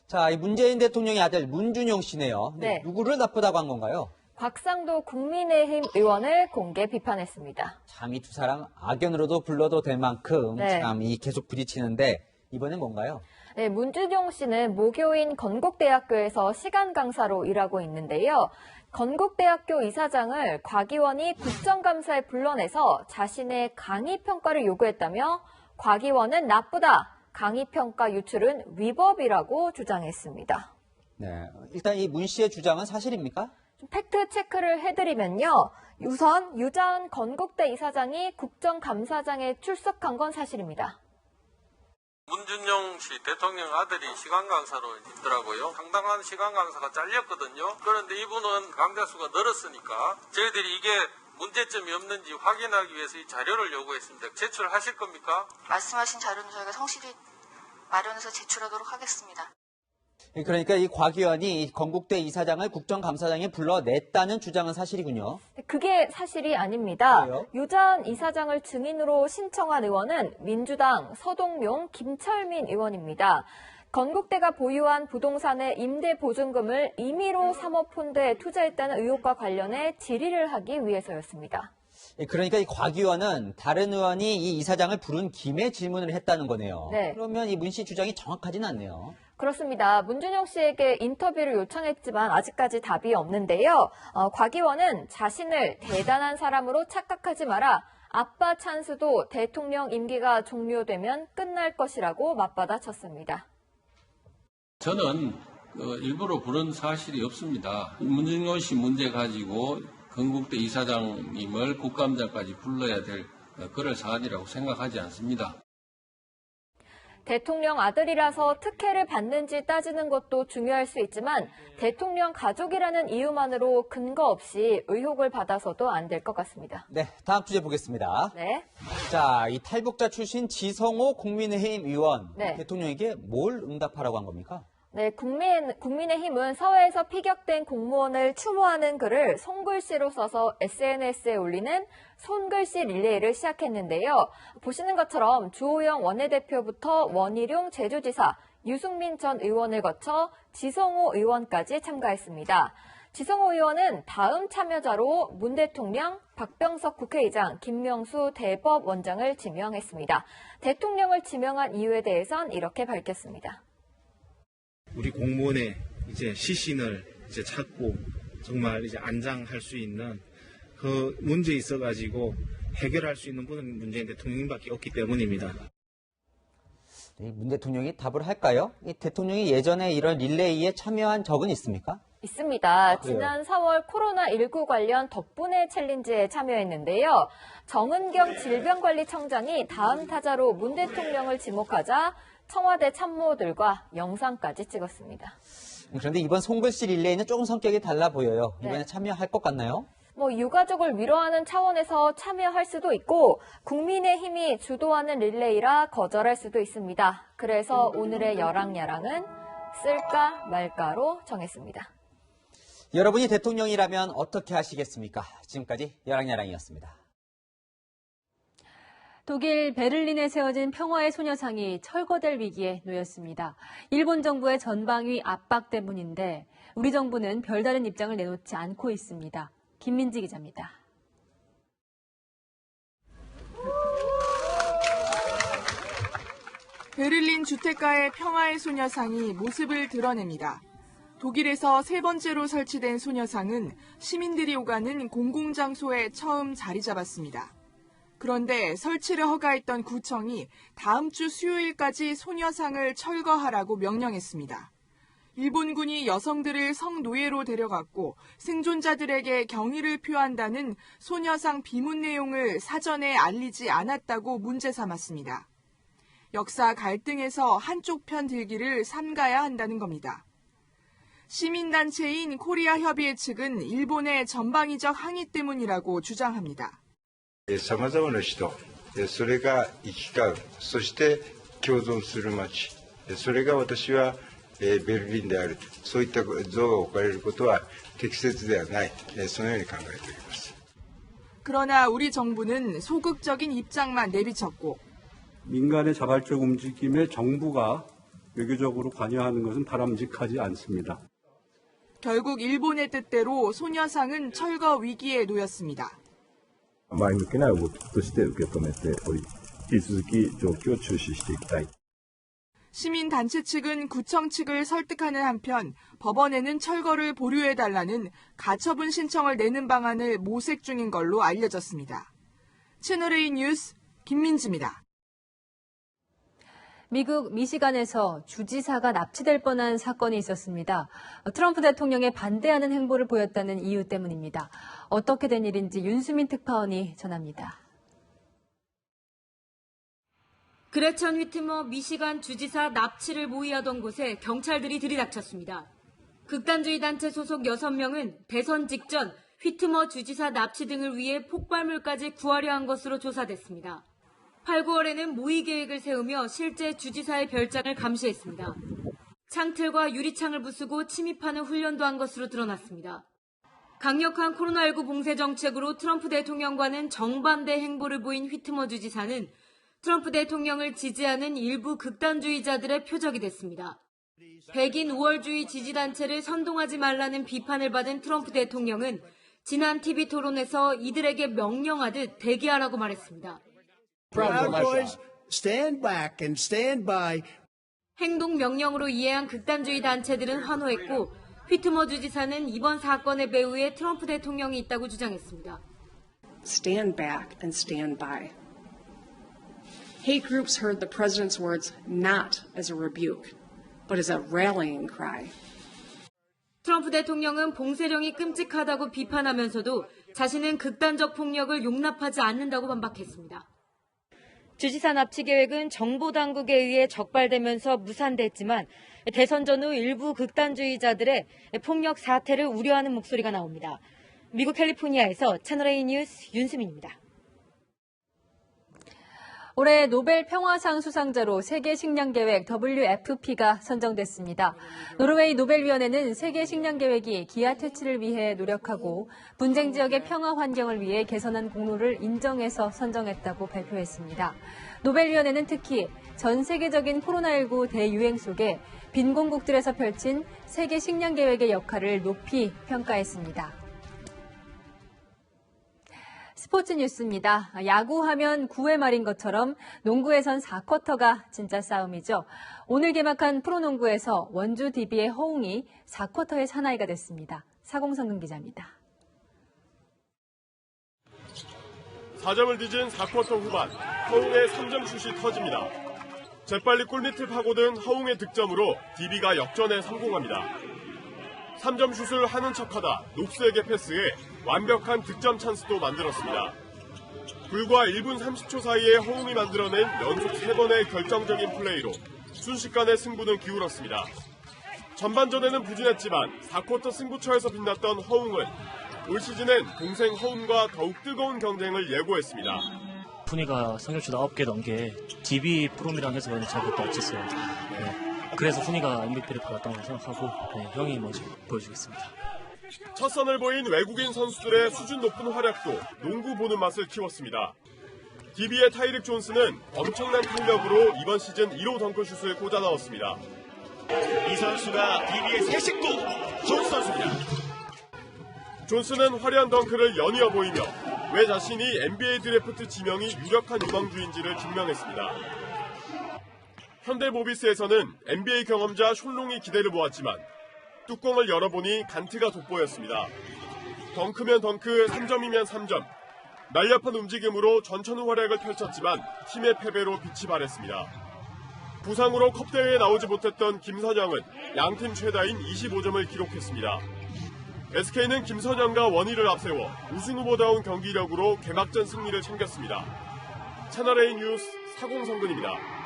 자, 이 문재인 대통령의 아들 문준용 씨네요. 네. 누구를 나쁘다고 한 건가요? 곽상도 국민의힘 의원을 공개 비판했습니다. 참 이 두 사람 악연으로도 불러도 될 만큼 네. 참 이 계속 부딪히는데 이번엔 뭔가요? 네, 문준용 씨는 모교인 건국대학교에서 시간 강사로 일하고 있는데요. 건국대학교 이사장을 곽 의원이 국정감사에 불러내서 자신의 강의 평가를 요구했다며 곽 의원은 나쁘다, 강의 평가 유출은 위법이라고 주장했습니다. 네, 일단 이 문 씨의 주장은 사실입니까? 팩트 체크를 해드리면요. 우선 유자은 건국대 이사장이 국정감사장에 출석한 건 사실입니다. 문준용 씨 대통령 아들이 시간 강사로 있더라고요. 상당한 시간 강사가 잘렸거든요. 그런데 이분은 강좌 수가 늘었으니까 저희들이 이게 문제점이 없는지 확인하기 위해서 이 자료를 요구했습니다. 제출하실 겁니까? 말씀하신 자료는 저희가 성실히 마련해서 제출하도록 하겠습니다. 그러니까 이 곽 의원이 건국대 이사장을 국정감사장에 불러냈다는 주장은 사실이군요. 그게 사실이 아닙니다. 왜요? 유자은 이사장을 증인으로 신청한 의원은 민주당 서동용, 김철민 의원입니다. 건국대가 보유한 부동산의 임대 보증금을 임의로 사모펀드에 투자했다는 의혹과 관련해 질의를 하기 위해서였습니다. 그러니까 이 곽 의원은 다른 의원이 이 이사장을 부른 김에 질문을 했다는 거네요. 네. 그러면 이 문 씨 주장이 정확하지는 않네요. 그렇습니다. 문준용 씨에게 인터뷰를 요청했지만 아직까지 답이 없는데요. 곽 의원은 자신을 대단한 사람으로 착각하지 마라. 아빠 찬스도 대통령 임기가 종료되면 끝날 것이라고 맞받아쳤습니다. 저는 일부러 부른 사실이 없습니다. 문준용 씨 문제 가지고 건국대 이사장님을 국감장까지 불러야 될 그럴 사안이라고 생각하지 않습니다. 대통령 아들이라서 특혜를 받는지 따지는 것도 중요할 수 있지만 대통령 가족이라는 이유만으로 근거 없이 의혹을 받아서도 안 될 것 같습니다. 네, 다음 주제 보겠습니다. 네. 자, 이 탈북자 출신 지성호 국민의힘 의원 네. 대통령에게 뭘 응답하라고 한 겁니까? 네, 국민의힘은 서해에서 피격된 공무원을 추모하는 글을 손글씨로 써서 SNS에 올리는 손글씨 릴레이를 시작했는데요. 보시는 것처럼 주호영 원내대표부터 원희룡 제주지사, 유승민 전 의원을 거쳐 지성호 의원까지 참가했습니다. 지성호 의원은 다음 참여자로 문 대통령, 박병석 국회의장, 김명수 대법원장을 지명했습니다. 대통령을 지명한 이유에 대해선 이렇게 밝혔습니다. 우리 공무원의 이제 시신을 이제 찾고 정말 이제 안장할 수 있는 그 문제에 있어가지고 해결할 수 있는 분은 문재인 대통령님밖에 없기 때문입니다. 문 대통령이 답을 할까요? 이 대통령이 예전에 이런 릴레이에 참여한 적은 있습니까? 있습니다. 지난 4월 코로나19 관련 덕분에 챌린지에 참여했는데요. 정은경 질병관리청장이 다음 타자로 문 대통령을 지목하자 청와대 참모들과 영상까지 찍었습니다. 그런데 이번 손글씨 릴레이는 조금 성격이 달라 보여요. 이번에 네. 참여할 것 같나요? 유가족을 위로하는 차원에서 참여할 수도 있고 국민의힘이 주도하는 릴레이라 거절할 수도 있습니다. 그래서 오늘의 여랑야랑은 쓸까 말까로 정했습니다. 여러분이 대통령이라면 어떻게 하시겠습니까? 지금까지 여랑야랑이었습니다. 독일 베를린에 세워진 평화의 소녀상이 철거될 위기에 놓였습니다. 일본 정부의 전방위 압박 때문인데 우리 정부는 별다른 입장을 내놓지 않고 있습니다. 김민지 기자입니다. 베를린 주택가의 평화의 소녀상이 모습을 드러냅니다. 독일에서 세 번째로 설치된 소녀상은 시민들이 오가는 공공장소에 처음 자리 잡았습니다. 그런데 설치를 허가했던 구청이 다음 주 수요일까지 소녀상을 철거하라고 명령했습니다. 일본군이 여성들을 성노예로 데려갔고 생존자들에게 경의를 표한다는 소녀상 비문 내용을 사전에 알리지 않았다고 문제 삼았습니다. 역사 갈등에서 한쪽 편 들기를 삼가야 한다는 겁니다. 시민단체인 코리아 협의회 측은 일본의 전방위적 항의 때문이라고 주장합니다. 様々な人、それが行き交う、そして共存する街、それが私はベルリンである、そういった像が置かれることは適切ではない、そのように考えております。 그러나 우리 정부는 소극적인 입장만 내비쳤고 민간의 자발적 움직임에 정부가 외교적으로 관여하는 것은 바람직하지 않습니다. 결국 일본의 뜻대로 소녀상은 철거 위기에 놓였습니다. 前向きな動きとして受け止めており、引き続き状況を注視していきたい。 시민단체 측은 구청 측을 설득하는 한편 법원에는 철거를 보류해달라는 가처분 신청을 내는 방안을 모색 중인 걸로 알려졌습니다. 채널A 뉴스 김민지입니다. 미국 미시간에서 주지사가 납치될 뻔한 사건이 있었습니다. 트럼프 대통령에 반대하는 행보를 보였다는 이유 때문입니다. 어떻게 된 일인지 윤수민 특파원이 전합니다. 그레천 휘트머 미시간 주지사 납치를 모의하던 곳에 경찰들이 들이닥쳤습니다. 극단주의 단체 소속 6명은 대선 직전 휘트머 주지사 납치 등을 위해 폭발물까지 구하려 한 것으로 조사됐습니다. 8, 9월에는 모의 계획을 세우며 실제 주지사의 별장을 감시했습니다. 창틀과 유리창을 부수고 침입하는 훈련도 한 것으로 드러났습니다. 강력한 코로나19 봉쇄 정책으로 트럼프 대통령과는 정반대 행보를 보인 휘트머 주지사는 트럼프 대통령을 지지하는 일부 극단주의자들의 표적이 됐습니다. 백인 우월주의 지지단체를 선동하지 말라는 비판을 받은 트럼프 대통령은 지난 TV 토론에서 이들에게 명령하듯 대기하라고 말했습니다. Proud Boys, stand back and stand by. 행동 명령으로 이해한 극단주의 단체들은 환호했고 휘트머 주지사는 이번 사건의 배후에 트럼프 대통령이 있다고 주장했습니다. Stand back and stand by. Hate groups heard the president's words not as a rebuke, but as a rallying cry. 트럼프 대통령은 봉쇄령이 끔찍하다고 비판하면서도 자신은 극단적 폭력을 용납하지 않는다고 반박했습니다. 주지사 납치 계획은 정보 당국에 의해 적발되면서 무산됐지만 대선 전후 일부 극단주의자들의 폭력 사태를 우려하는 목소리가 나옵니다. 미국 캘리포니아에서 채널A 뉴스 윤수민입니다. 올해 노벨 평화상 수상자로 세계 식량 계획 WFP가 선정됐습니다. 노르웨이 노벨위원회는 세계 식량 계획이 기아 퇴치를 위해 노력하고 분쟁 지역의 평화 환경을 위해 개선한 공로를 인정해서 선정했다고 발표했습니다. 노벨위원회는 특히 전 세계적인 코로나19 대유행 속에 빈곤국들에서 펼친 세계 식량 계획의 역할을 높이 평가했습니다. 스포츠 뉴스입니다. 야구하면 9회 말인 것처럼 농구에선 4쿼터가 진짜 싸움이죠. 오늘 개막한 프로농구에서 원주 DB의 허웅이 4쿼터의 사나이가 됐습니다. 사공성근 기자입니다. 4점을 뒤진 4쿼터 후반, 허웅의 3점 슛이 터집니다. 재빨리 골밑을 파고든 허웅의 득점으로 DB가 역전에 성공합니다. 3점 슛을 하는 척하다 녹스에게 패스해 완벽한 득점 찬스도 만들었습니다. 불과 1분 30초 사이에 허웅이 만들어낸 연속 3번의 결정적인 플레이로 순식간에 승부는 기울었습니다. 전반전에는 부진했지만 4쿼터 승부처에서 빛났던 허웅은 올 시즌엔 동생 허웅과 더욱 뜨거운 경쟁을 예고했습니다. 훈이가 성격슛 9개 넣은 게 DB 프롬이랑 해서 잘 그것도 없었어요. 네. 그래서 훈이가 MVP를 받았다고 생각하고 형이 먼저 보여주겠습니다. 첫 선을 보인 외국인 선수들의 수준 높은 활약도 농구 보는 맛을 키웠습니다. DB의 타이릭 존스는 엄청난 탄력으로 이번 시즌 1호 덩크슛을 꽂아 넣었습니다. 이 선수가 DB의 새 식구 존스 선수입니다. 존스는 화려한 덩크를 연이어 보이며 왜 자신이 NBA 드래프트 지명이 유력한 유망주인지를 증명했습니다. 현대모비스에서는 NBA 경험자 숄롱이 기대를 모았지만 뚜껑을 열어보니 간트가 돋보였습니다. 덩크면 덩크, 3점이면 3점. 날렵한 움직임으로 전천후 활약을 펼쳤지만 팀의 패배로 빛이 발했습니다. 부상으로 컵대회에 나오지 못했던 김선영은 양팀 최다인 25점을 기록했습니다. SK는 김선영과 원희를 앞세워 우승 후보다운 경기력으로 개막전 승리를 챙겼습니다. 채널A 뉴스 사공성근입니다.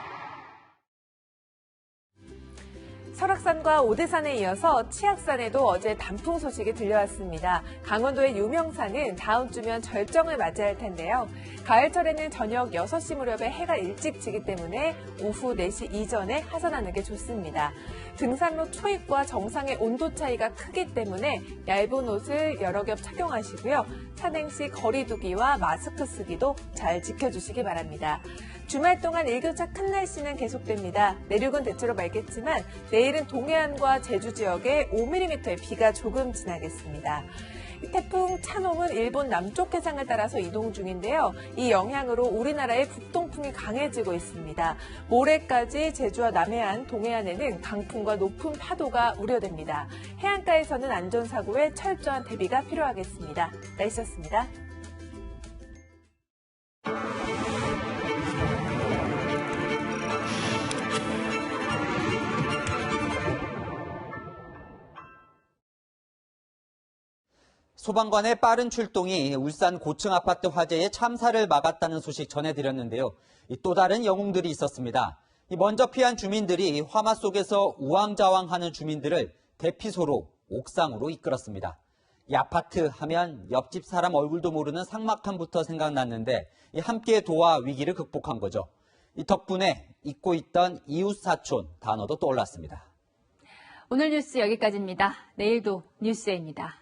설악산과 오대산에 이어서 치악산에도 어제 단풍 소식이 들려왔습니다. 강원도의 유명산은 다음 주면 절정을 맞이할 텐데요. 가을철에는 저녁 6시 무렵에 해가 일찍 지기 때문에 오후 4시 이전에 하산하는 게 좋습니다. 등산로 초입과 정상의 온도 차이가 크기 때문에 얇은 옷을 여러 겹 착용하시고요. 산행 시 거리 두기와 마스크 쓰기도 잘 지켜주시기 바랍니다. 주말 동안 일교차 큰 날씨는 계속됩니다. 내륙은 대체로 맑겠지만 내일은 동해안과 제주 지역에 5mm의 비가 조금 지나겠습니다. 태풍 찬홍은 일본 남쪽 해상을 따라서 이동 중인데요. 이 영향으로 우리나라의 북동풍이 강해지고 있습니다. 모레까지 제주와 남해안, 동해안에는 강풍과 높은 파도가 우려됩니다. 해안가에서는 안전사고에 철저한 대비가 필요하겠습니다. 날씨였습니다. 소방관의 빠른 출동이 울산 고층 아파트 화재의 참사를 막았다는 소식 전해드렸는데요. 또 다른 영웅들이 있었습니다. 먼저 피한 주민들이 화마 속에서 우왕좌왕하는 주민들을 대피소로 옥상으로 이끌었습니다. 이 아파트 하면 옆집 사람 얼굴도 모르는 삭막함부터 생각났는데 함께 도와 위기를 극복한 거죠. 덕분에 잊고 있던 이웃 사촌 단어도 떠올랐습니다. 오늘 뉴스 여기까지입니다. 내일도 뉴스에입니다.